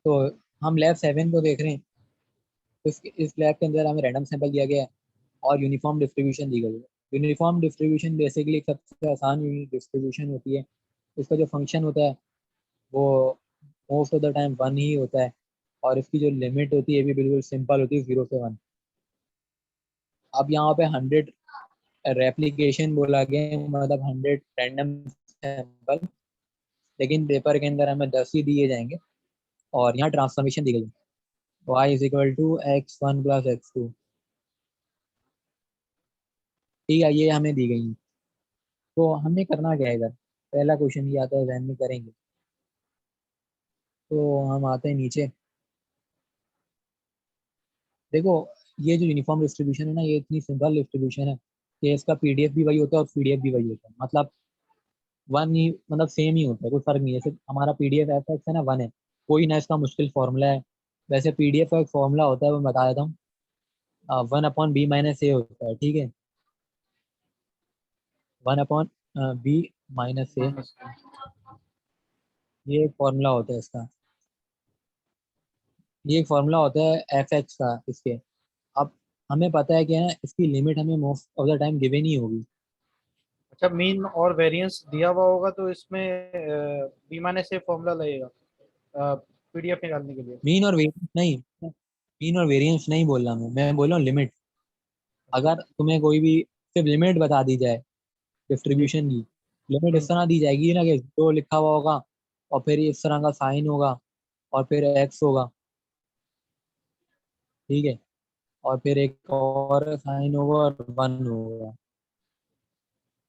तो हम लैब 7 को देख रहे हैं। तो इस लैब के अंदर हमें रैंडम सैंपल दिया गया है और यूनिफॉर्म डिस्ट्रीब्यूशन दी गई है। यूनिफॉर्म डिस्ट्रीब्यूशन बेसिकली सबसे आसान डिस्ट्रीब्यूशन होती है। इसका जो फंक्शन होता है वो मोस्ट ऑफ द टाइम 1 ही होता है, और इसकी जो लिमिट होती है भी बिल्कुल सिंपल होती है, 0 से 1। अब यहाँ पे 100 रेप्लिकेशन बोला गया है, मतलब 100 रैंडम सैंपल, लेकिन पेपर के अंदर हमें 10 ही दिए जाएंगे। और यहाँ ट्रांसफॉर्मेशन दी गई है, y = x1 + x2। ठीक है, ये हमें दी गई है। तो हमें करना क्या है इधर, पहला क्वेश्चन ये आता है, जहन में करेंगे। तो हम आते हैं नीचे। देखो, ये जो यूनिफॉर्म डिस्ट्रीब्यूशन है ना, ये इतनी सिंपल डिस्ट्रीब्यूशन है कि इसका पीडीएफ भी वही होता है और पीडीएफ भी वही होता है। मतलब वन ही, मतलब सेम ही होता है, कोई फर्क नहीं है। जैसे हमारा पीडीएफ एफ एक्स है ना, 1 है, कोई ना इसका मुश्किल फॉर्मूला है। वैसे पीडीएफ का एक फॉर्मूला होता है, वो मैं बता देता हूँ। 1/b - a होता है, ठीक है। 1/b - a, ये एक फॉर्मूला होता है इसका। ये एक फॉर्मूला होता है एफ एक्स का इसके। अब हमें पता है कि है ना, इसकी लिमिट हमें most of the time given ही होगी। अच्छा, मीन और वेरिएंस दिया हुआ होगा तो इसमें बीमाने से फॉर्मूला लगेगा पीडीएफ निकालने के लिए। मीन और वेरिएंस नहीं, मीन और वेरिएंस नहीं बोल रहा मैं बोल रहा हूँ लिमिट। अच्छा। अगर तुम्हें कोई भी सिर्फ लिमिट बता दी जाए जी। डिस्ट्रीब्यूशन की, लिमिट इस हम्म। तरह दी जाएगी ना कि जो लिखा हुआ होगा और फिर इस तरह का साइन होगा और फिर एक्स होगा, ठीक है, और फिर एक और साइन होगा और 1 होगा।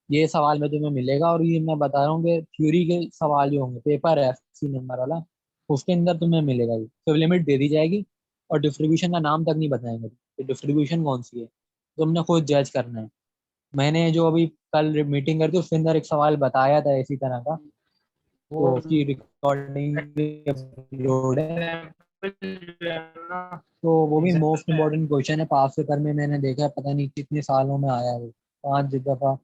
ये सवाल में तुम्हें मिलेगा, और ये मैं बता रहा हूँ कि थ्योरी के सवाल जो होंगे, पेपर है सी नंबर वाला, उसके अंदर तुम्हें मिलेगा। ये तो लिमिट दे दी जाएगी और डिस्ट्रीब्यूशन का नाम तक नहीं बताएंगे कि डिस्ट्रीब्यूशन कौन सी है, तुमने खुद जज करना है। मैंने जो अभी कल मीटिंग करके उसके अंदर एक सवाल बताया था इसी तरह का, वो तो उसकी रिकॉर्डिंग अपलोड है। एग्जाम्पल जो है ना, तो वो भी मोस्ट एग्जाम्पल इम्पोर्टेंट क्वेश्चन है, पास पेपर में मैंने देखा है, पता नहीं कितने सालों में आया है वो, 5 दफा।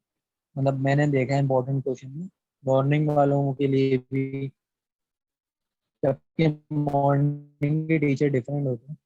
मतलब मैंने देखा है इंपॉर्टेंट क्वेश्चन में, मॉर्निंग वालों के लिए भी, जबकि मॉर्निंग के टीचर डिफरेंट होते हैं।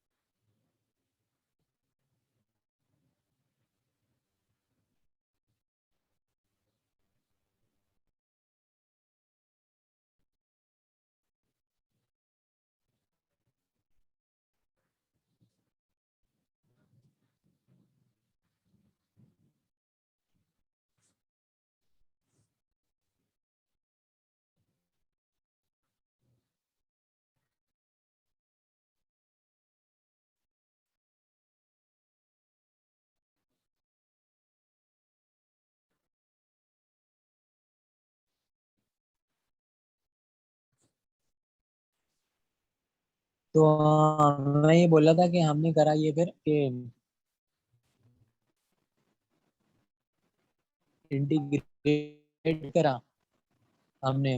तो मैं ये बोला था कि हमने करा ये फिर कि इंटीग्रेट करा हमने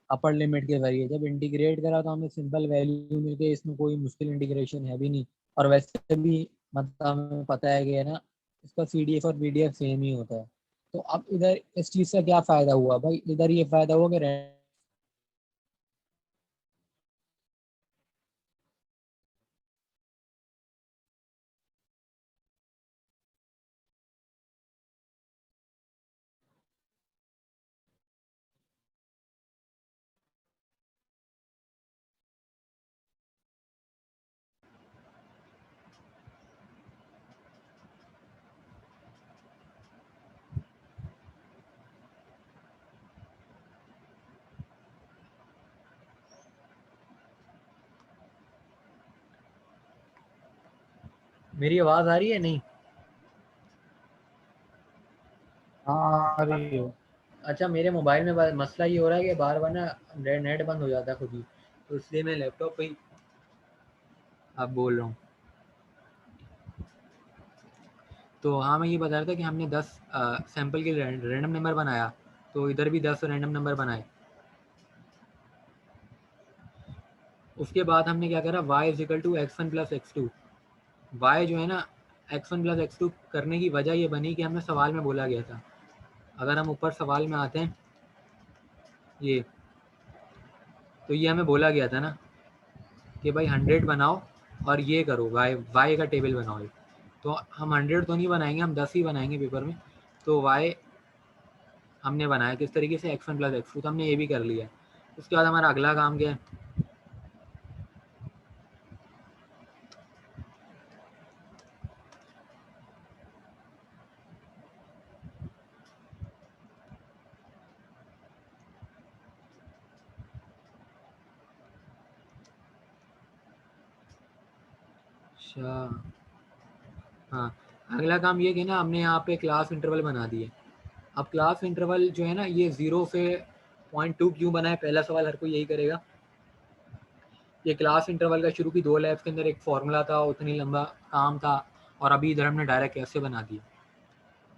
अपर लिमिट के जरिए। जब इंटीग्रेट करा तो हमें सिंपल वैल्यू मिल गई, इसमें कोई मुश्किल इंटीग्रेशन है भी नहीं। और वैसे भी मतलब हमें पता है कि है ना, इसका सीडीएफ और पीडीएफ सेम ही होता है। तो अब इधर इस चीज़ का क्या फायदा हुआ भाई, इधर ये फायदा हुआ कि मेरी आवाज़ आ रही है नहीं? हाँ आ रही है। अच्छा, मेरे मोबाइल में मसला ये हो रहा है कि बार बार ना नेट बंद हो जाता है खुद ही, तो इसलिए मैं लैपटॉप पे ही अब बोल रहा हूँ। तो हाँ, मैं ये बता रहा था कि हमने 10 सैंपल के रैंडम नंबर बनाया, तो इधर भी 10 रैंडम नंबर बनाए। उसके बाद हमने क्या करा, y = x1 + x2। y जो है ना, x1 + x2 करने की वजह ये बनी कि हमें सवाल में बोला गया था। अगर हम ऊपर सवाल में आते हैं, ये तो ये हमें बोला गया था ना कि भाई 100 बनाओ और ये करो, वाई का टेबल बनाओ। तो हम 100 तो नहीं बनाएंगे, हम 10 ही बनाएंगे पेपर में। तो वाई हमने बनाया किस तरीके से, x1 प्लस x2, तो हमने ये भी कर लिया। उसके बाद हमारा अगला काम क्या है, अच्छा हाँ, अगला काम ये कि ना हमने यहाँ पे क्लास इंटरवल बना दिए। अब क्लास इंटरवल जो है ना, ये 0 से 0.2 क्यों बना है, पहला सवाल हर कोई यही करेगा। ये क्लास इंटरवल का शुरू की 2 लैब्स के अंदर एक फॉर्मूला था, उतनी लंबा काम था, और अभी इधर हमने डायरेक्ट कैसे बना दिया।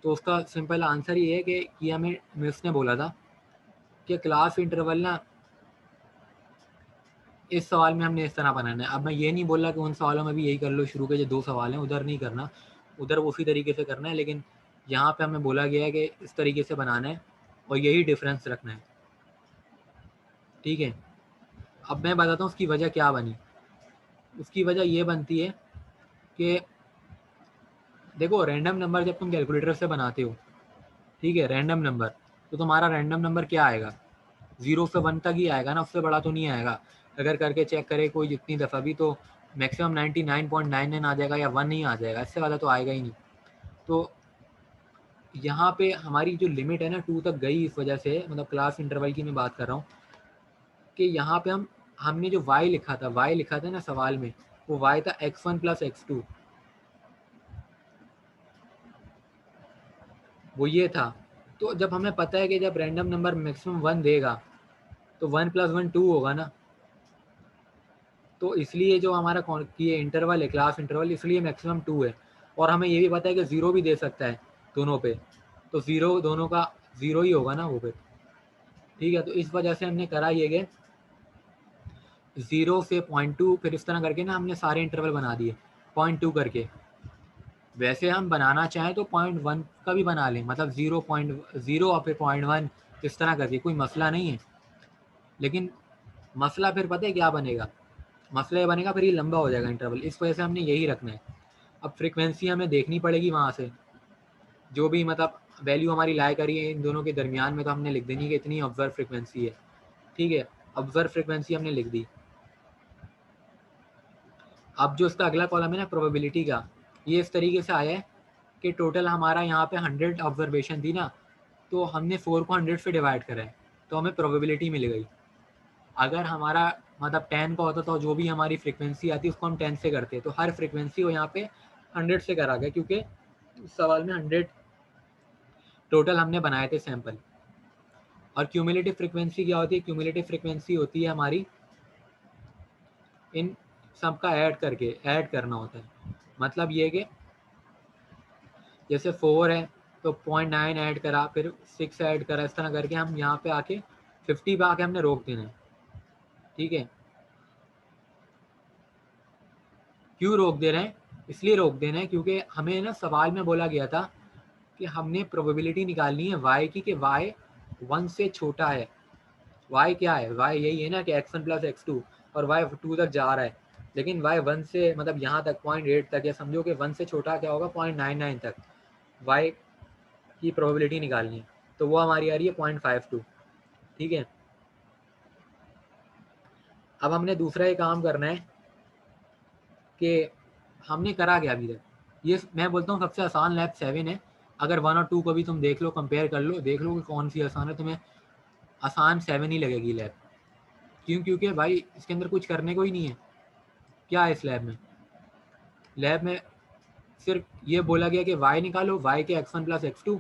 तो उसका सिंपल आंसर ये है कि हमें मिस ने बोला था कि क्लास इंटरवल ना इस सवाल में हमने इस तरह बनाना है। अब मैं ये नहीं बोल रहा कि उन सवालों में भी यही कर लो, शुरू के जो 2 सवाल हैं उधर नहीं करना, उधर उसी तरीके से करना है, लेकिन यहाँ पे हमें बोला गया है कि इस तरीके से बनाना है और यही डिफरेंस रखना है, ठीक है। अब मैं बताता हूँ उसकी वजह क्या बनी। उसकी वजह ये बनती है कि देखो, रैंडम नंबर जब तुम कैलकुलेटर से बनाते हो, ठीक है, रैंडम नंबर, तो तुम्हारा रैंडम नंबर क्या आएगा, 0 से 1 तक ही आएगा ना, उससे बड़ा तो नहीं आएगा। अगर करके चेक करे कोई जितनी दफ़ा भी, तो मैक्सिमम 99.99 आ जाएगा या 1 ही आ जाएगा, इससे ज़्यादा तो आएगा ही नहीं। तो यहाँ पे हमारी जो लिमिट है ना 2 तक गई, इस वजह से, मतलब क्लास इंटरवल की मैं बात कर रहा हूँ, कि यहाँ पे हमने जो y लिखा था ना सवाल में, वो y था x1 प्लस x2, वो ये था। तो जब हमें पता है कि जब रैंडम नंबर मैक्सिमम 1 देगा तो 1 प्लस 1 2 होगा ना, तो इसलिए जो हमारा ये इंटरवल है क्लास इंटरवल, इसलिए मैक्सिमम 2 है। और हमें ये भी पता है कि 0 भी दे सकता है दोनों पे, तो 0 दोनों का 0 ही होगा ना वो पे, ठीक है। तो इस वजह से हमने करा ये कि 0 से 0.2, फिर इस तरह करके ना हमने सारे इंटरवल बना दिए 0.2 करके। वैसे हम बनाना चाहें तो 0.1 का भी बना लें, मतलब 0.0 और फिर 0.1, इस तरह करके, कोई मसला नहीं है। लेकिन मसला फिर पता है क्या बनेगा, मसला ये बनेगा फिर ये लंबा हो जाएगा इंटरवल, इस वजह से हमने यही रखना है। अब फ्रीक्वेंसी हमें देखनी पड़ेगी वहाँ से, जो भी मतलब वैल्यू हमारी लाई करी है इन दोनों के दरमियान में, तो हमने लिख देनी कि इतनी ऑब्जर्व फ्रीक्वेंसी है, ठीक है। ऑब्जर्व फ्रीक्वेंसी हमने लिख दी। अब जो इसका अगला कॉलम है ना प्रोबेबिलिटी का, ये इस तरीके से आया है कि टोटल हमारा यहाँ पे 100 ऑब्जर्वेशन थी ना, तो हमने 4 को 100 से डिवाइड करा है, तो हमें प्रोबेबिलिटी मिल गई। अगर हमारा मतलब 10 का होता तो जो भी हमारी फ्रीक्वेंसी आती उसको हम 10 से करते, तो हर फ्रीक्वेंसी को यहाँ पे 100 से करा गया, क्योंकि सवाल में 100 टोटल हमने बनाए थे सैंपल। और क्यूमुलेटिव फ्रीक्वेंसी क्या होती है, क्यूमुलेटिव फ्रीक्वेंसी होती है हमारी इन सबका ऐड करके ऐड करना होता है। मतलब ये कि जैसे 4 है तो 0.9 ऐड करा, फिर 6 ऐड करा, इस तरह करके हम यहाँ पे आके 50 पे आके हमने रोक देना है, ठीक है। क्यों रोक दे रहे हैं, इसलिए रोक देना है क्योंकि हमें ना सवाल में बोला गया था कि हमने प्रोबेबिलिटी निकालनी है y की, कि y 1 से छोटा है। y क्या है, y यही है ना कि x1 प्लस x2, और y 2 तक जा रहा है, लेकिन y 1 से मतलब यहाँ तक 0.8 तक, या समझो कि 1 से छोटा क्या होगा 0.99 तक y की प्रोबेबिलिटी निकालनी है, तो वो हमारी आ रही है 0.52, ठीक है। अब हमने दूसरा ये काम करना है कि हमने करा क्या अभी तक, ये मैं बोलता हूँ सबसे आसान लैब 7 है। अगर 1 और 2 को भी तुम देख लो, कंपेयर कर लो, देख लो कि कौन सी आसान है, तुम्हें आसान 7 ही लगेगी लैब। क्यों, क्योंकि भाई इसके अंदर कुछ करने को ही नहीं है। क्या है इस लैब में, लैब में सिर्फ ये बोला गया कि y निकालो, y के x1 प्लस x2,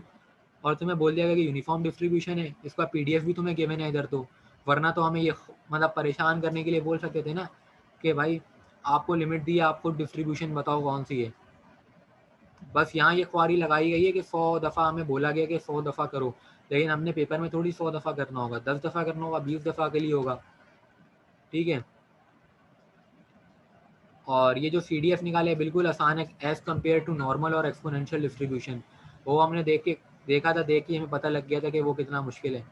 और तुम्हें बोल दिया गया कि यूनिफॉर्म डिस्ट्रीब्यूशन है, इसका PDF भी तुम्हें गिवन है इधर। तो वरना तो हमें ये मतलब परेशान करने के लिए बोल सकते थे ना कि भाई आपको लिमिट दी है, आपको डिस्ट्रीब्यूशन बताओ कौन सी है। बस यहाँ ये क्वारी लगाई गई है कि 100 दफ़ा हमें बोला गया कि 100 दफ़ा करो, लेकिन हमने पेपर में थोड़ी 100 दफ़ा करना होगा, 10 दफ़ा करना होगा, 20 दफ़ा के लिए होगा, ठीक है। और ये जो CDF निकाले बिल्कुल आसान है एज़ कम्पेयर टू नॉर्मल और एक्सपोनेंशियल डिस्ट्रीब्यूशन, वो हमने देखा था, देख के हमें पता लग गया था कि वो कितना मुश्किल है,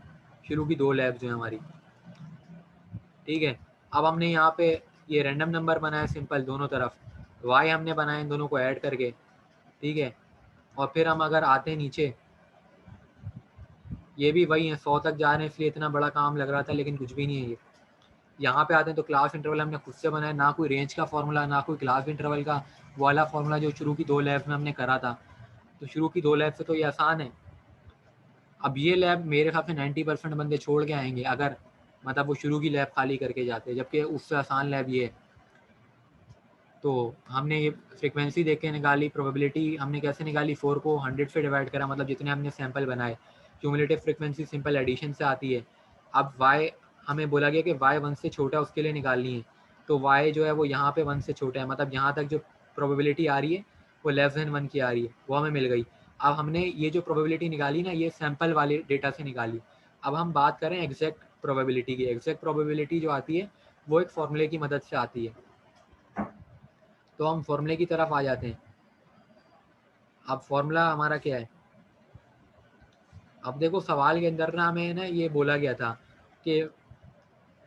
शुरू की 2 लैब्स जो है हमारी, ठीक है। अब हमने यहाँ पे ये रैंडम नंबर बनाया सिंपल दोनों तरफ, वाई हमने बनाया इन दोनों को ऐड करके, ठीक है। और फिर हम अगर आते हैं नीचे, ये भी वही है, 100 तक जा रहे हैं, इसलिए इतना बड़ा काम लग रहा था, लेकिन कुछ भी नहीं है ये। यहाँ पे आते हैं तो क्लास इंटरवल हमने खुद से बनाया, ना कोई रेंज का फॉर्मूला, ना कोई क्लास इंटरवल का वाला फॉर्मूला जो शुरू की 2 लैब में हमने करा था। तो शुरू की 2 लैब से तो ये आसान है। अब ये लैब मेरे हिसाब से 90% बंदे छोड़ के आएंगे, अगर मतलब वो शुरू की लैब खाली करके जाते, जबकि उससे आसान लैब ये है। तो हमने ये फ्रीक्वेंसी देख के निकाली, प्रोबेबिलिटी हमने कैसे निकाली, 4 को 100 से डिवाइड करा, मतलब जितने हमने सैंपल बनाए। क्यूमुलेटिव फ्रीक्वेंसी सिंपल एडिशन से आती है। अब वाई हमें बोला गया कि वाई 1 से छोटा है, उसके लिए निकालनी है। तो वाई जो है वो यहाँ पे 1 से छोटा है, मतलब यहाँ तक जो प्रोबेबिलिटी आ रही है वो लेस देन 1 की आ रही है, वो हमें मिल गई। अब हमने ये जो प्रोबेबिलिटी निकाली ना, ये सैंपल वाले डेटा से निकाली। अब हम बात करें एग्जैक्ट प्रोबेबिलिटी की। एग्जैक्ट प्रोबेबिलिटी जो आती है वो एक फॉर्मूले की मदद से आती है। तो हम फॉर्मूले की तरफ आ जाते हैं। अब फॉर्मूला हमारा क्या है, अब देखो सवाल के अंदर ना हमें ना ये बोला गया था कि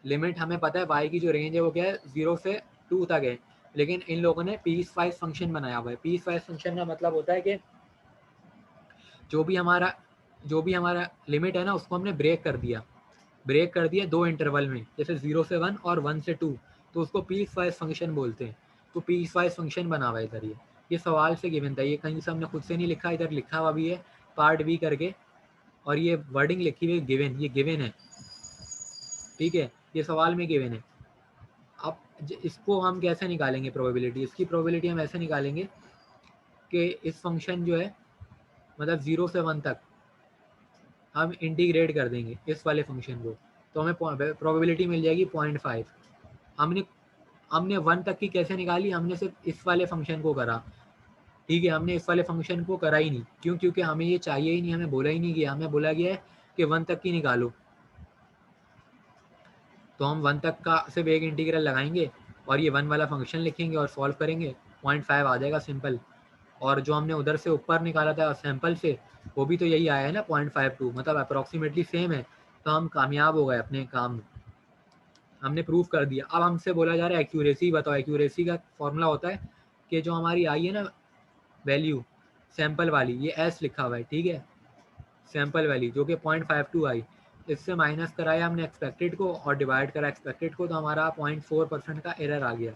लिमिट हमें पता है y की जो रेंज है वो क्या है 0 से 2 तक है, लेकिन इन लोगों ने पीस वाइज फंक्शन बनाया हुआ है। पीस वाइज फंक्शन का मतलब होता है कि जो भी हमारा लिमिट है ना, उसको हमने ब्रेक कर दिया 2 इंटरवल में, जैसे 0 से 1 और 1 से 2, तो उसको पीस वाइज फंक्शन बोलते हैं। तो पीस वाइज फंक्शन बना हुआ है इधर, ये सवाल से गिवन था, ये कहीं से हमने खुद से नहीं लिखा, इधर लिखा हुआ भी है पार्ट बी करके, और ये वर्डिंग लिखी हुई गिवन, ये गिवन है, ठीक है, ये सवाल में गिवन है। अब इसको हम कैसे निकालेंगे प्रोबेबिलिटी, इसकी प्रोबेबिलिटी हम ऐसे निकालेंगे कि इस फंक्शन जो है मतलब 0 से 1 तक हम इंटीग्रेट कर देंगे इस वाले फंक्शन को, तो हमें प्रोबेबिलिटी मिल जाएगी 0.5। हमने 1 तक की कैसे निकाली, हमने सिर्फ इस वाले फंक्शन को करा, ठीक है, हमने इस वाले फंक्शन को करा ही नहीं, क्यों, क्योंकि हमें ये चाहिए ही नहीं, हमें बोला ही नहीं गया, हमें बोला गया है कि 1 तक की निकालो। तो हम 1 तक का सिर्फ एक इंटीग्रल लगाएंगे और ये 1 वाला फंक्शन लिखेंगे और सॉल्व करेंगे, 0.5 आ जाएगा सिंपल। और जो हमने उधर से ऊपर निकाला था सैंपल से, वो भी तो यही आया है ना 0.52, मतलब अप्रॉक्सीमेटली सेम है। तो हम कामयाब हो गए अपने काम में, हमने प्रूफ कर दिया। अब हमसे बोला जा रहा है एक्यूरेसी बताओ। एक्यूरेसी का फॉर्मूला होता है कि जो हमारी आई है ना वैल्यू सैंपल वाली, ये एस लिखा हुआ है, ठीक है, सैंपल वैल्यू जो कि 0.52 आई, इससे माइनस कराया हमने एक्सपेक्टेड को और डिवाइड करा एक्सपेक्टेड को, तो हमारा 0.4% का एरर आ गया।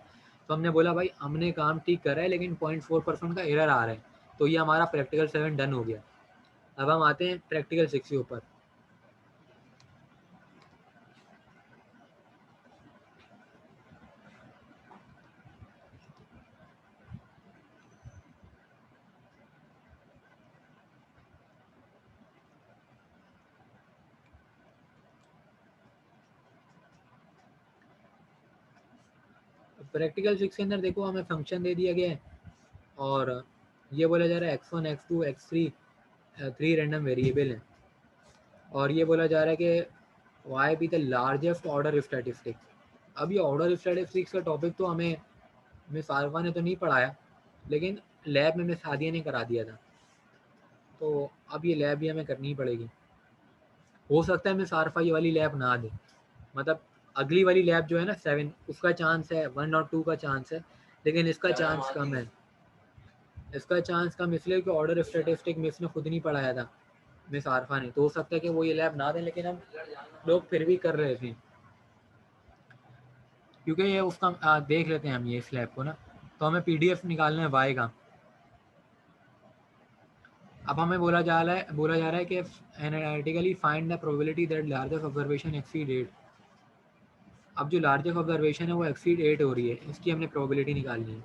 तो हमने बोला भाई हमने काम ठीक करा है, लेकिन 0.4% का एरर आ रहा है, तो ये हमारा प्रैक्टिकल 7 डन हो गया। अब हम आते हैं प्रैक्टिकल 6 के ऊपर। प्रैक्टिकल 6 के अंदर देखो हमें फंक्शन दे दिया गया है, और ये बोला जा रहा है x1 x2 x3 3 random variable हैं, और ये बोला जा रहा है कि Y be the largest order statistics. अब ये ऑर्डर स्टैटिस्टिक्स का टॉपिक तो हमें मिस आरफा ने तो नहीं पढ़ाया, लेकिन लैब में मिस हादिया ने करा दिया था, तो अब ये लैब भी हमें करनी ही पड़ेगी। हो सकता है मिस आरफा ये वाली लैब ना दे, मतलब अगली वाली लैब जो है ना 7, उसका चांस है, 1 और 2 का चांस है, लेकिन इसका चांस कम है। इसका चांस कम इसलिए कि ऑर्डर स्टैटिस्टिक मिस ने खुद नहीं पढ़ाया था, मिस आरफा ने, तो हो सकता है कि वो ये लैब ना दें, लेकिन हम लोग फिर भी कर रहे थे, क्योंकि ये उसका देख लेते हैं हम ये इस लैब को ना। तो हमें पीडीएफ निकालना है वाई का। अब हमें बोला जा रहा है कि analytically find the probability that largest observation exceed 8। अब जो लार्जेस्ट ऑब्जर्वेशन है वो एक्सीड 8 हो रही है, इसकी हमने प्रोबेबिलिटी निकालनी है।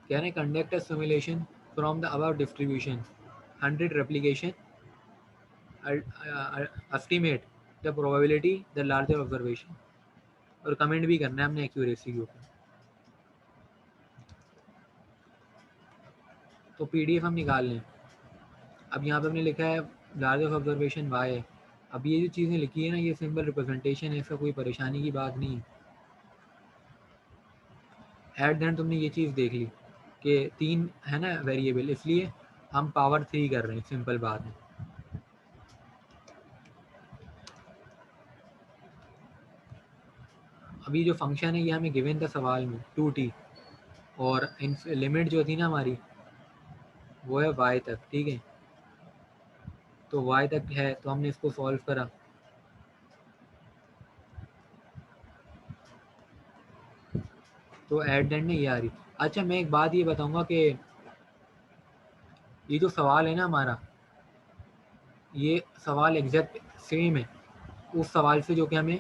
कह रहे हैं conduct a simulation from the above distribution 100 replication, estimate the probability the larger observation, और कमेंट भी करना है हमने एक्यूरेसी के ऊपर। तो पीडीएफ हम निकाल लें। अब यहाँ पे हमने लिखा है लार्जेस्ट ऑब्जर्वेशन वाई है। अब ये जो चीज़ें लिखी है ना, ये सिंपल रिप्रेजेंटेशन है, इसका कोई परेशानी की बात नहीं है। एट द एंड तुमने ये चीज़ देख ली कि 3 है ना वेरिएबल, इसलिए हम पावर 3 कर रहे हैं, सिंपल बात है। अभी जो फंक्शन है ये हमें गिवन था सवाल में 2t, और लिमिट जो थी ना हमारी वो है y तक, ठीक है। तो y तक है तो हमने इसको सॉल्व करा, तो एट द एंड में ये आ रही। अच्छा मैं एक बात ये बताऊंगा कि ये जो सवाल है ना हमारा, ये सवाल एग्जैक्ट सेम है उस सवाल से जो कि हमें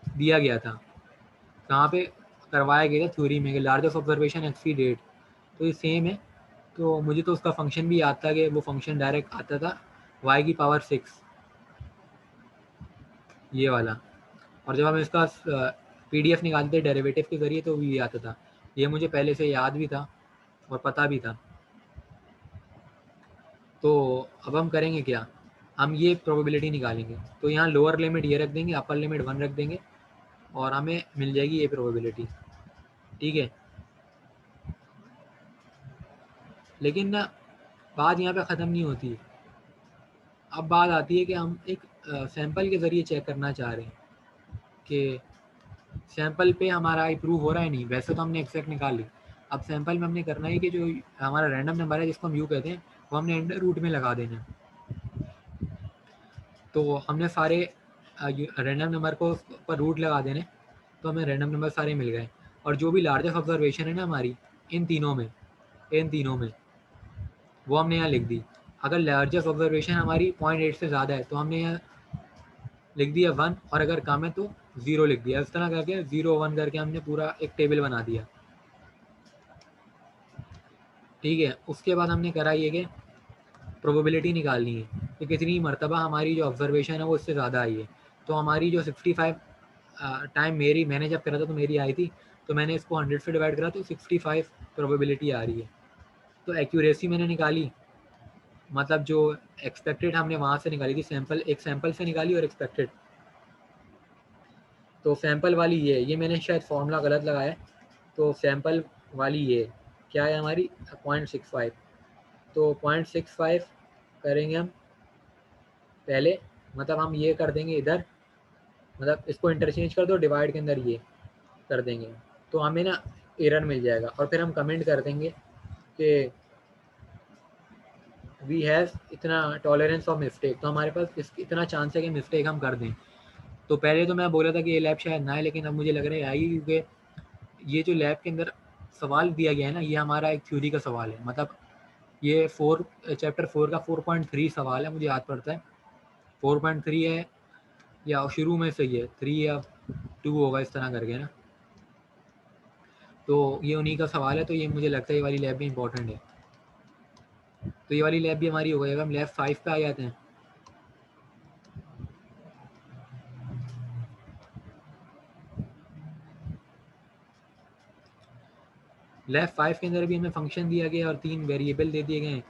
दिया गया था, कहाँ पे करवाया गया था थ्योरी में, लार्जेस्ट ऑब्जर्वेशन एक्सीड 8, तो ये सेम है। तो मुझे तो उसका फंक्शन भी याद था कि वो फंक्शन डायरेक्ट आता था y⁻�6, ये वाला। और जब हम इसका PDF निकालते थे डेरिवेटिव के ज़रिए तो भी आता था, ये मुझे पहले से याद भी था और पता भी था। तो अब हम करेंगे क्या, हम ये प्रोबेबिलिटी निकालेंगे। तो यहाँ लोअर लिमिट ये रख देंगे, अपर लिमिट 1 रख देंगे, और हमें मिल जाएगी ये प्रोबेबिलिटी, ठीक है। लेकिन ना बात यहाँ पे ख़त्म नहीं होती, अब बात आती है कि हम एक सैंपल के ज़रिए चेक करना चाह रहे हैं कि सैंपल पे हमारा प्रूव हो रहा है नहीं। वैसे तो हमने एक्सैक्ट निकाल ली, अब सैंपल में हमने करना है कि जो हमारा रैंडम नंबर है जिसको हम यू कहते हैं वो हमने अंडर रूट में लगा देना है। तो हमने सारे रैंडम नंबर को पर रूट लगा देने, तो हमें रैंडम नंबर सारे मिल गए। और जो भी लार्जेस्ट ऑब्जर्वेशन है ना हमारी इन तीनों में वो हमने यहाँ लिख दी। अगर लार्जेस्ट ऑब्जर्वेशन हमारी 0.8 से ज़्यादा है तो हमने यहाँ लिख दिया 1, और अगर कम है तो 0 लिख दिया। इस तरह करके 0 1 करके हमने पूरा एक टेबल बना दिया, ठीक है। उसके बाद हमने करा ये कि प्रोबेबिलिटी निकालनी है कि कितनी मरतबा हमारी जो ऑब्जर्वेशन है वो इससे ज़्यादा आई है। तो हमारी जो 65 टाइम मैंने जब करा था तो मेरी आई थी, तो मैंने इसको 100 से डिवाइड करा तो 65 प्रोबेबिलिटी आ रही है। तो एक्यूरेसी मैंने निकाली, मतलब जो एक्सपेक्टेड हमने वहाँ से निकाली थी, एक सैंपल से निकाली और एक्सपेक्टेड। तो सैंपल वाली ये मैंने शायद फॉर्मूला गलत लगाया है, तो सैंपल वाली ये क्या है हमारी 0.65। तो 0.65 करेंगे हम पहले, मतलब हम ये कर देंगे इधर, मतलब इसको इंटरचेंज कर दो, डिवाइड के अंदर ये कर देंगे, तो हमें ना एरर मिल जाएगा। और फिर हम कमेंट कर देंगे कि वी हैव इतना टॉलरेंस ऑफ मिस्टेक, तो हमारे पास इतना चांस है कि मिस्टेक हम कर दें। तो पहले तो मैं बोला था कि ये लैब शायद ना है, लेकिन अब मुझे लग रहा है आई, क्योंकि ये जो लैब के अंदर सवाल दिया गया है ना, ये हमारा एक थ्योरी का सवाल है। मतलब ये चैप्टर 4 का 4.3 सवाल है, मुझे याद पड़ता है 4.3 है, या शुरू में से ही है 3 या 2 होगा इस तरह करके ना। तो ये उन्हीं का सवाल है, तो ये मुझे लगता है ये वाली लैब भी इंपॉर्टेंट है। तो ये वाली लैब भी हमारी हो गई। अब हम लैब 5 पे आ जाते हैं। लैब 5 के अंदर भी हमें फंक्शन दिया गया और 3 वेरिएबल दे दिए गए हैं।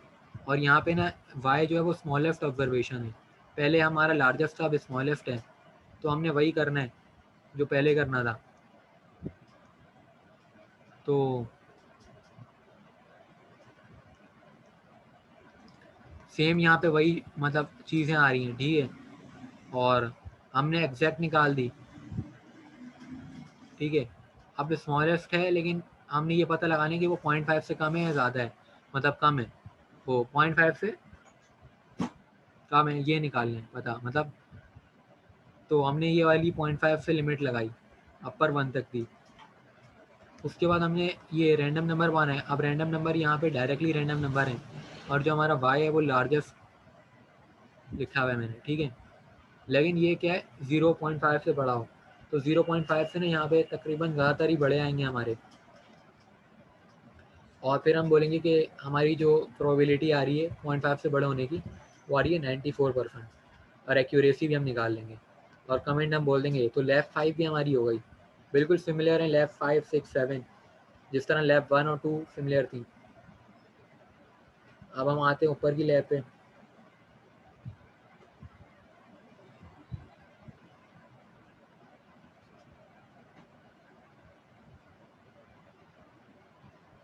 और यहाँ पे ना y जो है वो स्मॉलेस्ट ऑब्जर्वेशन है, पहले हमारा लार्जेस्ट था, अब स्मॉलेस्ट है, तो हमने वही करना है जो पहले करना था। तो सेम यहाँ पे वही मतलब चीज़ें आ रही हैं, ठीक है। और हमने एग्जैक्ट निकाल दी, ठीक है। अब स्मॉलेस्ट है, लेकिन हमने ये पता लगाने कि वो 0.5 से कम है या ज़्यादा है, मतलब कम है, वो 0.5 से कम है, ये निकालना है पता, मतलब। तो हमने ये वाली 0.5 से लिमिट लगाई, अपर 1 तक थी। उसके बाद हमने ये रैंडम नंबर 1 है, अब रैंडम नंबर यहाँ पे डायरेक्टली रैंडम नंबर है, और जो हमारा y है वो लार्जेस्ट लिखा हुआ है मैंने, ठीक है। लेकिन ये क्या है 0.5 से बड़ा हो, तो 0.5 से ना यहाँ पे तकरीबन ज़्यादातर ही बड़े आएंगे हमारे। और फिर हम बोलेंगे कि हमारी जो प्रोबेबिलिटी आ रही है 0.5 से बड़े होने की, वो आ रही है 94%, और एक्यूरेसी भी हम निकाल लेंगे और कमेंट हम बोल देंगे। तो लैब 5 भी हमारी हो गई, बिल्कुल सिमिलर है लैब 5 6 7, जिस तरह लैब 1 और 2 सिमिलर थी। अब हम आते हैं ऊपर की लैब पे।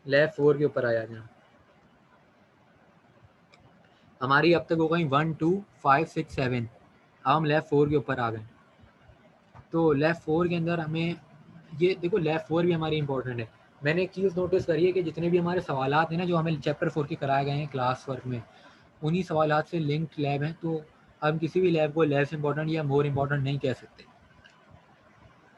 लैब 4 के ऊपर आ जाते हैं। हमारी अब तक हो गई 1 2 5 6 7, अब हम लैब 4 के ऊपर आ गए। तो लैब 4 के अंदर हमें ये देखो, लैब 4 भी हमारी इंपॉर्टेंट है। मैंने एक चीज़ नोटिस करी है कि जितने भी हमारे सवालात हैं ना, जो हमें चैप्टर 4 के कराए गए हैं क्लास वर्क में, उन्हीं सवालात से लिंक्ड लैब हैं। तो हम किसी भी लैब को लेस इंपॉर्टेंट या मोर इंपॉर्टेंट नहीं कह सकते।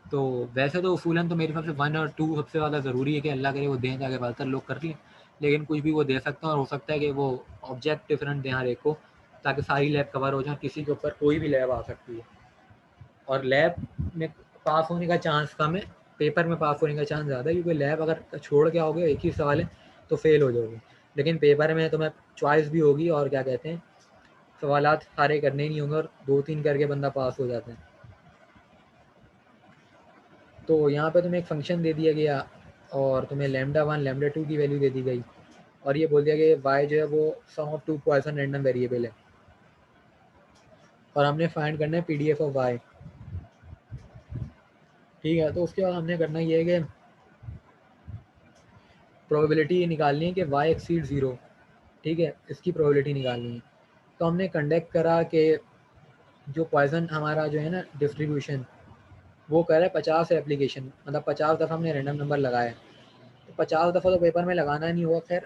तो वैसे तो उसूलन तो मेरे हिसाब से 1 और 2 सबसे ज़्यादा ज़रूरी है कि अल्लाह करे वो दें ताकि ज़्यादातर लोग कर लें, लेकिन कुछ भी वो दे सकते हैं और हो सकता है कि वो ऑब्जेक्ट डिफरेंट दें हर एक को, ताकि सारी लैब कवर हो जाए, किसी के ऊपर कोई भी लैब आ सकती है। और लैब में पास होने का चांस कम है, पेपर में पास होने का चांस ज़्यादा है, क्योंकि लैब अगर छोड़ के आओगे एक ही सवाल है तो फेल हो जाओगे, लेकिन पेपर में तुम्हें चॉइस भी होगी और क्या कहते हैं, सवालात सारे करने ही नहीं होंगे और 2-3 करके बंदा पास हो जाता है। तो यहाँ पे तुम्हें एक फंक्शन दे दिया गया और तुम्हें λ1 λ2 की वैल्यू दे दी गई और ये बोल दिया कि y जो है वो सम ऑफ 2 पॉइसन रैंडम वेरिएबल है और हमने फाइंड करना है PDF ऑफ y। ठीक है, तो उसके बाद हमने करना ये है कि प्रोबेबिलिटी निकालनी है कि y एक्सीड 0। ठीक है, इसकी प्रोबेबिलिटी निकालनी है। तो हमने कंडक्ट करा कि जो पॉइसन हमारा जो है ना डिस्ट्रीब्यूशन, वो कर रहा है 50 एप्लीकेशन, मतलब 50 दफ़ा हमने रैंडम नंबर लगाया है। तो 50 दफ़ा तो पेपर में लगाना नहीं होगा, खैर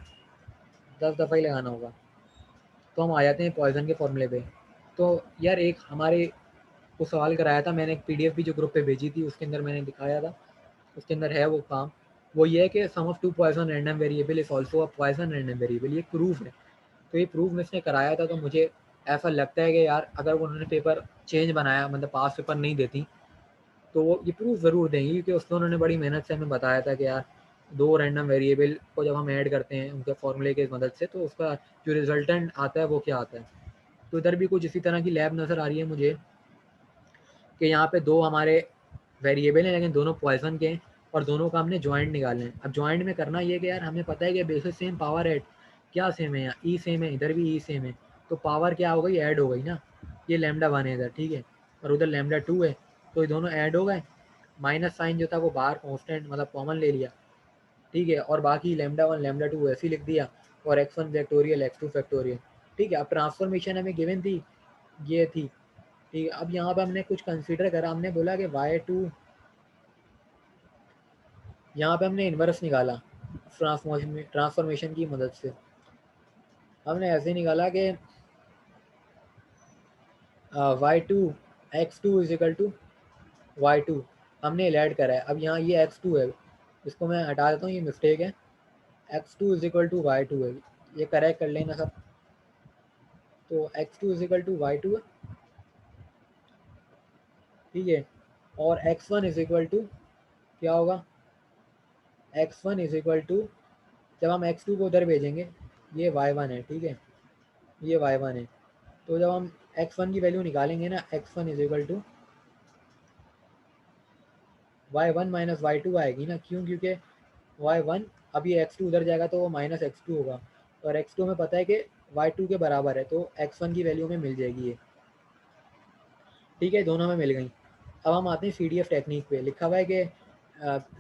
10 दफ़ा ही लगाना होगा। तो हम आ जाते हैं पॉइसन के फॉर्मूले पे। तो यार एक हमारे को सवाल कराया था, मैंने एक PDF भी जो ग्रुप पे भेजी थी, उसके अंदर मैंने दिखाया था, उसके अंदर है वो काम। वो ये है कि sum of 2 Poisson random variable is also a Poisson random variable, ये प्रूफ है। तो ये प्रूफ इसने कराया था, तो मुझे ऐसा लगता है कि यार अगर उन्होंने पेपर चेंज बनाया, मतलब पास पेपर नहीं देती, तो वो ये प्रूफ ज़रूर देंगी, क्योंकि उसमें उन्होंने बड़ी मेहनत से हमें बताया था कि यार 2 रैंडम वेरिएबल को जब हम ऐड करते हैं उनके फॉर्मूले की मदद से, तो उसका जो रिजल्टेंट आता है वो क्या आता है। तो इधर भी कुछ इसी तरह की लैब नज़र आ रही है मुझे कि यहाँ पे 2 हमारे वेरिएबल हैं, लेकिन दोनों पॉइसन के हैं और दोनों का हमने जॉइंट निकालना है। अब जॉइंट में करना ये कि यार हमें पता है कि बेसिस सेम पावर ऐड क्या सेम है, यहाँ ई सेम है, इधर भी ई सेम है, तो पावर क्या हो गई, ऐड हो गई ना। ये λ1 है इधर, ठीक है, और उधर λ2 है, तो ये दोनों ऐड हो गए। माइनस साइन जो था वो बाहर कॉन्स्टेंट मतलब कॉमन ले लिया, ठीक है, और बाकी λ1 λ2 ऐसे ही लिख दिया और x1 फैक्टोरियल x2 फैक्टोरियल। ठीक है, अब ट्रांसफॉर्मेशन हमें गिवन थी, ये थी। ठीक है, अब यहाँ पे हमने कुछ कंसीडर करा, हमने बोला कि y2, यहाँ पे हमने इन्वर्स निकाला ट्रांसफॉर्मेशन की मदद से। हमने ऐसे निकाला कि y2 x2 is equal to y2, हमने ऐड करा है। अब यहाँ ये x2 है, इसको मैं हटा देता हूँ, ये मिस्टेक है, x2 is equal to y2 है, ये करेक्ट कर लेना सब। तो x2 is equal to y2 है, ठीक है, और x1 इज इक्वल टू क्या होगा, x1 इज इक्वल टू, जब हम x2 को उधर भेजेंगे, ये y1 है, ठीक है, ये y1 है, तो जब हम x1 की वैल्यू निकालेंगे ना, x1 is equal to y1 minus y2 आएगी ना, क्यों, क्योंकि y1, अब ये x2 उधर जाएगा तो वो माइनस x2 होगा, और x2 हमें पता है कि y2 के बराबर है, तो x1 की वैल्यू में मिल जाएगी ये। ठीक है, दोनों में मिल गई। अब हम आते हैं CDF टेक्निक पे, लिखा हुआ है कि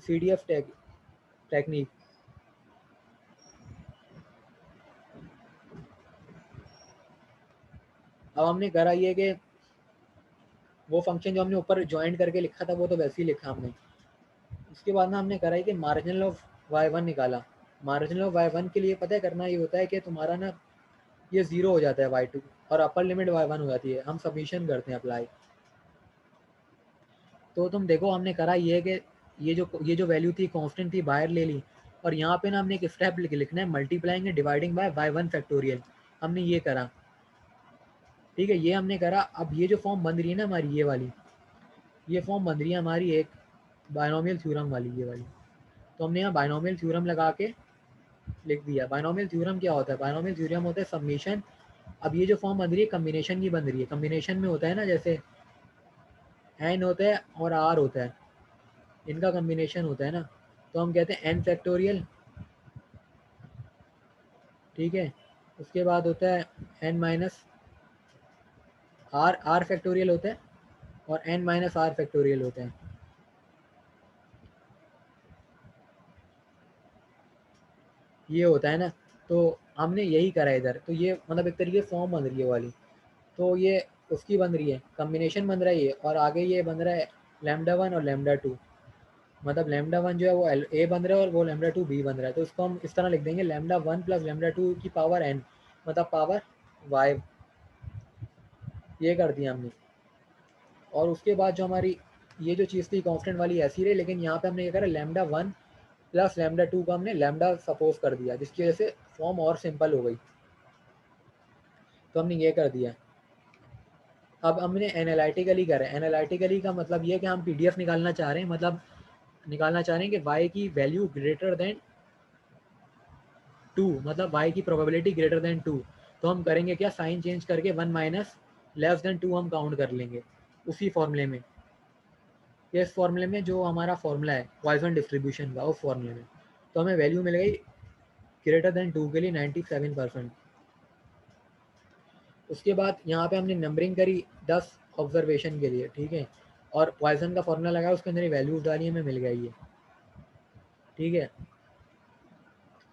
CDF टेक्निक, अब हमने करा ये कि वो फंक्शन जो हमने ऊपर ज्वाइन करके लिखा था वो तो वैसे ही लिखा हमने। उसके बाद ना हमने करा है कि मार्जिनल ऑफ y1 निकाला। मार्जिनल ऑफ y1 के लिए पता है करना ये होता है कि तुम्हारा ना ये 0 हो जाता है y2 और अपर लिमिट y1 हो जाती है, हम सबमिशन करते हैं अप्लाई। तो तुम देखो हमने करा ये कि ये जो वैल्यू थी कांस्टेंट थी, बाहर ले ली, और यहाँ पे ना हमने एक स्टेप लिखना है, multiplying dividing by y1 factorial, हमने ये करा। ठीक है, ये हमने करा। अब ये जो फॉर्म बन रही है ना हमारी, ये वाली, ये फॉर्म बन रही है हमारी एक बायनोमियल थ्योरम वाली, ये वाली। तो हमने यहाँ बायनोमियल थ्योरम लगा के लिख दिया। बायनोमियल थ्योरम क्या होता है, बायनोमियल थ्योरम होता है समीशन। अब ये जो फॉर्म बन रही है कम्बिनेशन की बन रही है, कम्बिनेशन में होता है ना, जैसे एन होता है और आर होता है, इनका कम्बिनेशन होता है ना, तो हम कहते हैं एन फैक्टोरियल। ठीक है, उसके बाद होता है एन माइनस आर फैक्टोरियल होता है, और एन माइनस आर फैक्टोरियल होता है। ये होता है ना, तो हमने यही करा है इधर। तो ये मतलब एक तरीके फॉर्म बन रही है वाली, तो ये उसकी बन रही है, कम्बिनेशन बन रहा है ये, और आगे ये बन रहा है लैम्डा 1 और लैम्डा 2, मतलब लैम्डा 1 जो है वो ए बन रहा है और वो लैम्डा 2 बी बन रहा है। तो इसको हम इस तरह लिख देंगे लैम्डा 1 प्लस लैम्डा 2 की पावर n, मतलब पावर y। ये कर दिया हमने। और उसके बाद जो हमारी ये जो चीज़ थी कांस्टेंट वाली ऐसी रही, लेकिन यहाँ पे हमने ये करा लैम्डा 1 प्लस लैम्डा 2 का हमने लैम्डा सपोज कर दिया, जिसकी वजह से फॉर्म और सिंपल हो गई। तो हमने ये कर दिया। अब हमने एनालिटिकली करा। एनालिटिकली का मतलब ये कि हम पीडीएफ निकालना चाह रहे हैं, मतलब निकालना चाह रहे हैं कि y की वैल्यू ग्रेटर देन 2, मतलब y की प्रोबेबिलिटी ग्रेटर देन 2। तो हम करेंगे क्या, साइन चेंज करके 1 माइनस लेस देन 2 हम काउंट कर लेंगे उसी फॉर्मूले में। इस फॉर्मूले में जो हमारा फॉर्मूला है पॉइसन डिस्ट्रीब्यूशन का, उस फॉर्मूले में तो हमें वैल्यू मिल गई ग्रेटर देन 2 के लिए 97%। उसके बाद यहाँ पे हमने नंबरिंग करी 10 ऑब्जर्वेशन के लिए, ठीक है, और पॉइसन का फॉर्मूला लगाया, उसके अंदर वैल्यूज डाली, हमें मिल गई ये, ठीक है।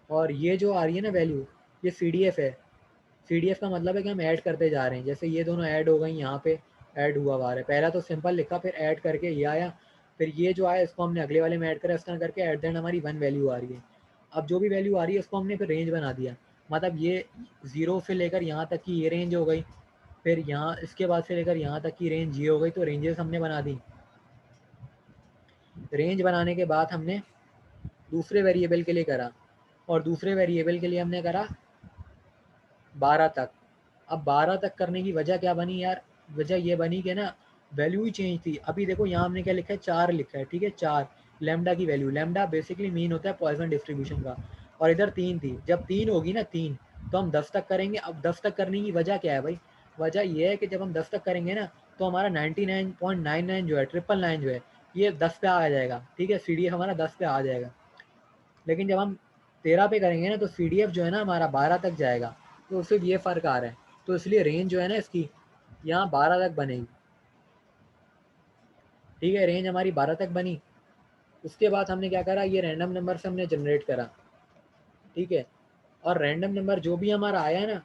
और ये जो आ रही है ना वैल्यू, ये CDF है। CDF का मतलब है कि हम ऐड करते जा रहे हैं, जैसे ये दोनों ऐड हो गई, यहाँ पे ऐड हुआ आ रहा है। पहला तो सिंपल लिखा, फिर ऐड करके ये आया, फिर ये जो आया इसको हमने अगले वाले में ऐड करा, इस तरह करके एट द एंड हमारी 1 वैल्यू आ रही है। अब जो भी वैल्यू आ रही है उसको हमने फिर रेंज बना दिया, मतलब ये 0 से लेकर यहाँ तक की ये रेंज हो गई, फिर यहाँ इसके बाद से लेकर यहाँ तक की रेंज ये हो गई। तो रेंजेस हमने बना दी। रेंज बनाने के बाद हमने दूसरे वेरिएबल के लिए करा, और दूसरे वेरिएबल के लिए हमने करा 12 तक। अब 12 तक करने की वजह क्या बनी यार, वजह ये बनी कि ना वैल्यू ही चेंज थी। अभी देखो यहाँ हमने क्या लिखा है, 4 लिखा है, ठीक है, 4 लैम्डा की वैल्यू। लैम्डा बेसिकली मीन होता है पॉइसन डिस्ट्रीब्यूशन का, और इधर 3 थी। जब 3 होगी ना 3, तो हम 10 तक करेंगे। अब 10 तक करने की वजह क्या है भाई, वजह ये है कि जब हम 10 तक करेंगे ना, तो हमारा 99.99 जो है, 999 जो है, ये 10 पे आ जाएगा, ठीक है, CDF हमारा 10 पे आ जाएगा। लेकिन जब हम 13 पे करेंगे ना, तो CDF जो है ना हमारा 12 तक जाएगा। तो सिर्फ ये फ़र्क आ रहा है। तो इसलिए रेंज जो है ना इसकी यहाँ 12 तक बनेगी, ठीक है, रेंज हमारी 12 तक बनी। उसके बाद हमने क्या करा, ये रैंडम नंबर से हमने जनरेट करा, ठीक है। और रैंडम नंबर जो भी हमारा आया है ना,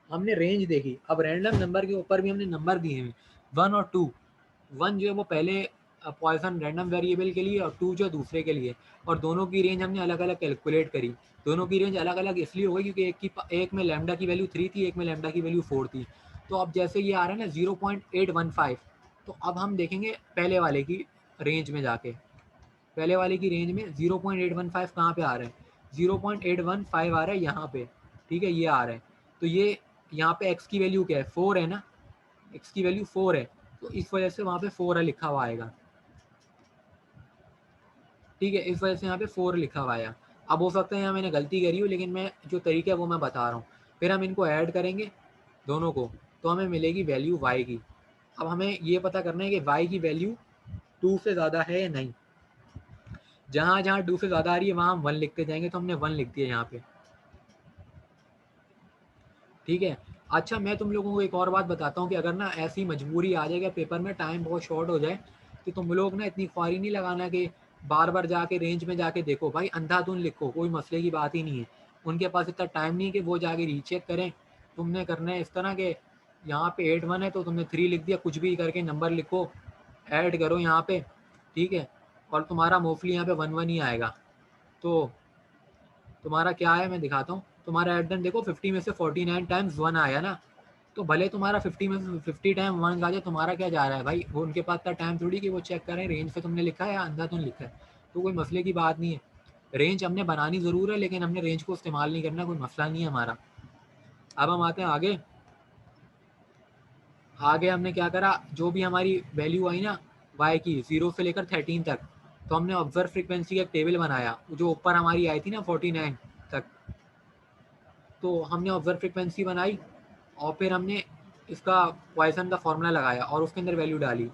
हमने रेंज देखी। अब रैंडम नंबर के ऊपर भी हमने नंबर दिए हैं 1 और 2। 1 जो है वो पहले पॉइसन रैंडम वेरिएबल के लिए, और 2 जो दूसरे के लिए, और दोनों की रेंज हमने अलग अलग कैलकुलेट करी। दोनों की रेंज अलग अलग इसलिए हो गई क्योंकि एक में लैम्डा की वैल्यू 3 थी, एक में लैम्डा की वैल्यू 4 थी। तो अब जैसे ये आ रहा है ना 0.815, तो अब हम देखेंगे पहले वाले की रेंज में जाके, पहले वाले की रेंज में 0.815 कहाँ पे आ रहा है, 0.815 आ रहा है यहाँ पे, ठीक है, ये आ रहा है। तो ये यहाँ पे x की वैल्यू क्या है, 4 है ना, x की वैल्यू 4 है, तो इस वजह से वहाँ पे 4 है लिखा हुआ आएगा, ठीक है, इस वजह से यहाँ पे 4 लिखा हुआ आया। अब हो सकता है यहाँ मैंने गलती करी हो, लेकिन मैं जो तरीका है वो मैं बता रहा हूँ। फिर हम इनको ऐड करेंगे दोनों को, तो हमें मिलेगी वैल्यू y की। अब हमें ये पता करना है कि y की वैल्यू 2 से ज़्यादा है या नहीं। जहाँ जहाँ 2 से ज़्यादा आ रही है वहाँ हम 1 लिखते जाएंगे, तो हमने 1 लिख दिया यहाँ पे, ठीक है। अच्छा, मैं तुम लोगों को एक और बात बताता हूँ कि अगर ना ऐसी मजबूरी आ जाएगा पेपर में, टाइम बहुत शॉर्ट हो जाए, तो तुम लोग ना इतनी ख्वारी नहीं लगाना कि बार बार जाके रेंज में जाके देखो। भाई अंधाधुन लिखो, कोई मसले की बात ही नहीं है। उनके पास इतना टाइम नहीं है कि वो जाके रीचेक करें। तुमने करना है इस तरह के, यहाँ पे 8 1 है तो तुमने 3 लिख दिया, कुछ भी करके नंबर लिखो, ऐड करो यहाँ पे, ठीक है, और तुम्हारा मोस्टली यहाँ पे 1 1 ही आएगा। तो तुम्हारा क्या है मैं दिखाता हूँ। तुम्हारा एडन देखो 50 में से 49 टाइम्स 1 आया ना, तो भले तुम्हारा 50 में से 50 टाइम 1 आ जाए, तुम्हारा क्या जा रहा है भाई, वो उनके पास इतना टाइम थोड़ी कि वो चेक करें रेंज पे तुमने लिखा है या अंधाधुन लिखा है। तो कोई मसले की बात नहीं है। रेंज हमने बनानी ज़रूर है, लेकिन हमने रेंज को इस्तेमाल नहीं करना, कोई मसला नहीं है हमारा। अब हम आते हैं आगे। आगे हमने क्या करा, जो भी हमारी वैल्यू आई ना y की 0 से लेकर 13 तक, तो हमने ऑब्जर्व फ्रीक्वेंसी का एक टेबल बनाया, जो ऊपर हमारी आई थी ना 49 तक। तो हमने ऑब्जर्व फ्रीक्वेंसी बनाई, और फिर हमने इसका पॉइसन का फॉर्मूला लगाया और उसके अंदर वैल्यू डाली,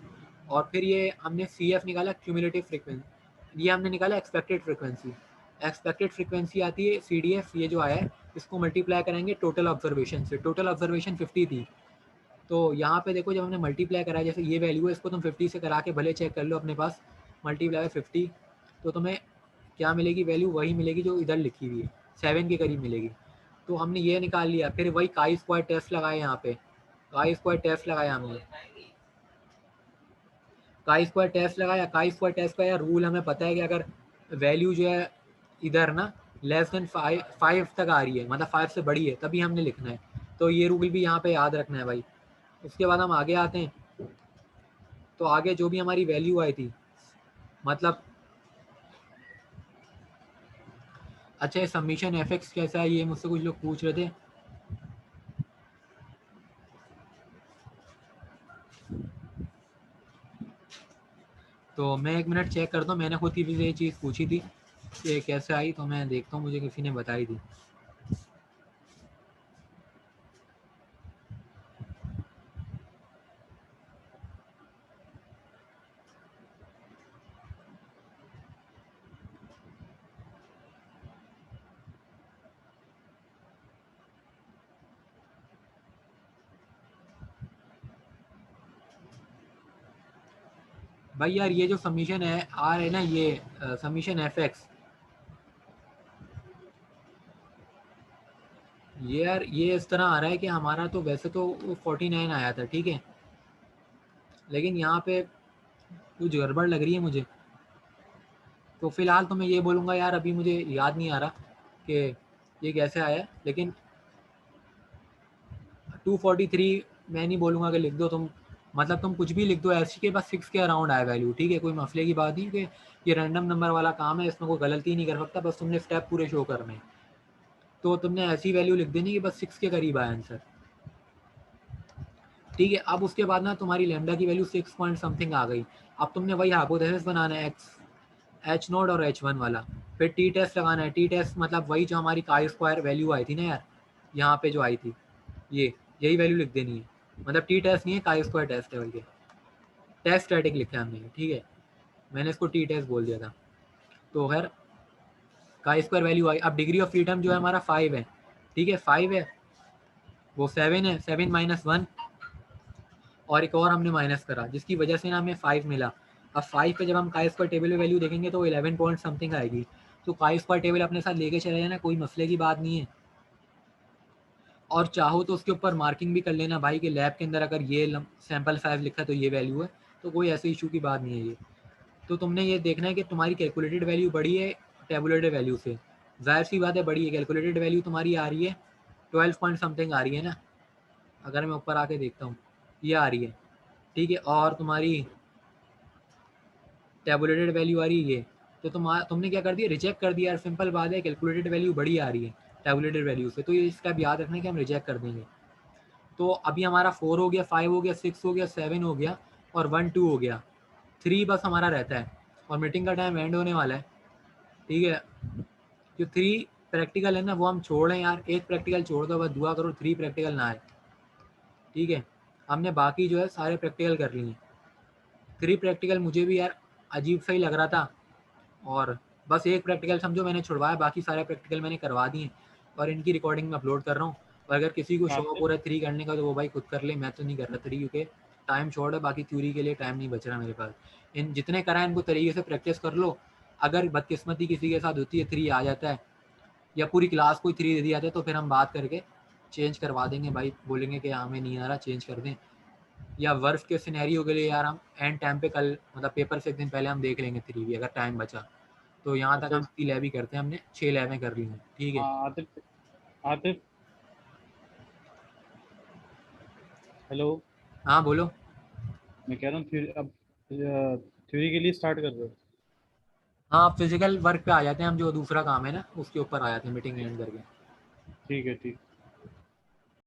और फिर ये हमने CF निकाला, क्यूमुलेटिव फ्रीक्वेंसी। ये हमने निकाला एक्सपेक्टेड फ्रीक्वेंसी। एक्सपेक्टेड फ्रीक्वेंसी आती है CDF, ये जो आया है इसको मल्टीप्लाई करेंगे टोटल ऑब्जर्वेशन से। टोटल ऑब्जर्वेशन 50 थी, तो यहाँ पे देखो जब हमने मल्टीप्लाई करा, जैसे ये वैल्यू है, इसको तुम 50 से करा के भले चेक कर लो अपने पास, मल्टीप्लाई 50, तो तुम्हें क्या मिलेगी वैल्यू, वही मिलेगी जो इधर लिखी हुई है, 7 के करीब मिलेगी। तो हमने ये निकाल लिया, फिर वही काई स्क्वायर टेस्ट लगाया, यहाँ पे काई स्क्वायर टेस्ट लगाया हमने। काई स्क्वायर टेस्ट लगाया, काई स्क्वायर टेस्ट का यार रूल हमें पता है कि अगर वैल्यू जो है इधर ना लेस देन 5 तक आ रही है, मतलब 5 से बड़ी है, तभी हमने लिखना है। तो ये रूल भी यहाँ पे याद रखना है भाई। उसके बाद हम आगे आते हैं। तो आगे जो भी हमारी वैल्यू आई थी, मतलब अच्छा ये सबमिशन एफएक्स कैसा है, ये मुझसे कुछ लोग पूछ रहे थे। तो मैं एक मिनट चेक करता हूँ, मैंने खुद ही ये चीज़ पूछी थी कि कैसे आई, तो मैं देखता हूँ मुझे किसी ने बताई थी। भाई यार ये जो सबमिशन है आ रहा है ना, ये सबमिशन एफएक्स, ये यार ये इस तरह आ रहा है कि हमारा तो वैसे तो 49 आया था, ठीक है, लेकिन यहाँ पे कुछ गड़बड़ लग रही है मुझे। तो फिलहाल तो मैं ये बोलूँगा यार, अभी मुझे याद नहीं आ रहा कि ये कैसे आया है, लेकिन 243 मैं नहीं बोलूँगा कि लिख दो तुम, मतलब तुम कुछ भी लिख दो, ऐसी के पास 6 के अराउंड आया वैल्यू, ठीक है, कोई मसले की बात नहीं कि ये रैंडम नंबर वाला काम है, इसमें कोई गलती नहीं कर सकता, बस तुमने स्टेप पूरे शो करने हैं। तो तुमने ऐसी वैल्यू लिख देनी कि बस 6 के करीब आया आंसर, ठीक है। अब उसके बाद ना तुम्हारी लैम्डा की वैल्यू 6 पॉइंट समथिंग आ गई। अब तुमने वही हाइपोथेसिस बनाना है एक्स एच नोड और एच वन वाला, फिर टी टेस्ट लगाना है। टी टेस्ट मतलब वही जो हमारी काई स्क्वायर वैल्यू आई थी ना यार, यहाँ पे जो आई थी, ये यही वैल्यू लिख देनी है। मतलब टी टेस्ट नहीं है, काई स्क्वायर टेस्ट है, बल्कि टेस्ट स्टैटिक लिखा है हमने, ठीक है, मैंने इसको टी टेस्ट बोल दिया था। तो खैर काई स्क्वायर वैल्यू आई। अब डिग्री ऑफ फ्रीडम जो है हमारा 5 है, ठीक है, 5 है, वो 7 है, 7 माइनस 1, और एक और हमने माइनस करा जिसकी वजह से ना हमें 5 मिला। अब 5 पे जब हम काई स्क्वायर टेबल में वैल्यू देखेंगे तो 11 पॉइंट समथिंग आएगी। तो काई स्क्वायर टेबल अपने साथ लेके चले जाना, कोई मसले की बात नहीं है। और चाहो तो उसके ऊपर मार्किंग भी कर लेना भाई कि लैब के अंदर अगर ये सैंपल साइज लिखा है तो ये वैल्यू है, तो कोई ऐसे इशू की बात नहीं है ये। तो तुमने ये देखना है कि तुम्हारी कैलकुलेटेड वैल्यू बड़ी है टेबुलेटेड वैल्यू से, जाहिर सी बात है बड़ी है। कैलकुलेटेड वैल्यू तुम्हारी आ रही है 12 पॉइंट समथिंग आ रही है ना, अगर मैं ऊपर आके देखता हूँ ये आ रही है, ठीक है, और तुम्हारी टेबुलेटेड वैल्यू आ रही है ये। तो तुमने क्या कर दिया, रिजेक्ट कर दिया यार, सिंपल बात है, कैलकुलेटेड वैल्यू बड़ी आ रही है टेबुलेटेड वैल्यू से, तो ये स्टेप याद रखना कि हम रिजेक्ट कर देंगे। तो अभी हमारा 4 हो गया, 5 हो गया, 6 हो गया, 7 हो गया, और 1 2 हो गया, 3 बस हमारा रहता है, और मीटिंग का टाइम एंड होने वाला है, ठीक है। जो 3 प्रैक्टिकल है ना वो हम छोड़ रहे हैं यार, एक प्रैक्टिकल छोड़ दो, बस दुआ करो 3 प्रैक्टिकल ना आए, ठीक है। हमने बाकी जो है सारे प्रैक्टिकल कर लिए। 3 प्रैक्टिकल मुझे भी यार अजीब सा ही लग रहा था, और बस एक प्रैक्टिकल समझो मैंने छुड़वाया, बाकी सारे प्रैक्टिकल मैंने करवा दिए, और इनकी रिकॉर्डिंग में अपलोड कर रहा हूँ। और अगर किसी को शौक हो रहा है 3 करने का तो वो भाई खुद कर ले, मैं तो नहीं कर रहा 3 क्योंकि टाइम शॉर्ट है, बाकी थ्योरी के लिए टाइम नहीं बच रहा मेरे पास। इन जितने कराएं इनको तरीके से प्रैक्टिस कर लो। अगर बदकिस्मती किसी के साथ होती है 3 आ जाता है, या पूरी क्लास को 3 दे दिया जाता है, तो फिर हम बात करके चेंज करवा देंगे भाई, बोलेंगे कि हमें नहीं आ रहा, चेंज कर दें। या वर्स्ट के सिनेरियो के लिए यार हम एंड टाइम पे कल, मतलब पेपर से एक दिन पहले हम देख लेंगे 3 भी, अगर टाइम बचा तो। यहाँ तक अच्छा। हम 3 लैब ही करते हैं, हमने 6 लैबें कर ली हैं, ठीक है। हाँ आतिफ, आतिफ, हेलो। हाँ बोलो। मैं कह रहा हूँ अब थ्योरी के लिए स्टार्ट कर दो। हाँ फिजिकल वर्क पे आ जाते हैं हम, जो दूसरा काम है ना उसके ऊपर आ जाते हैं मीटिंग एंड करके। ठीक है, ठीक।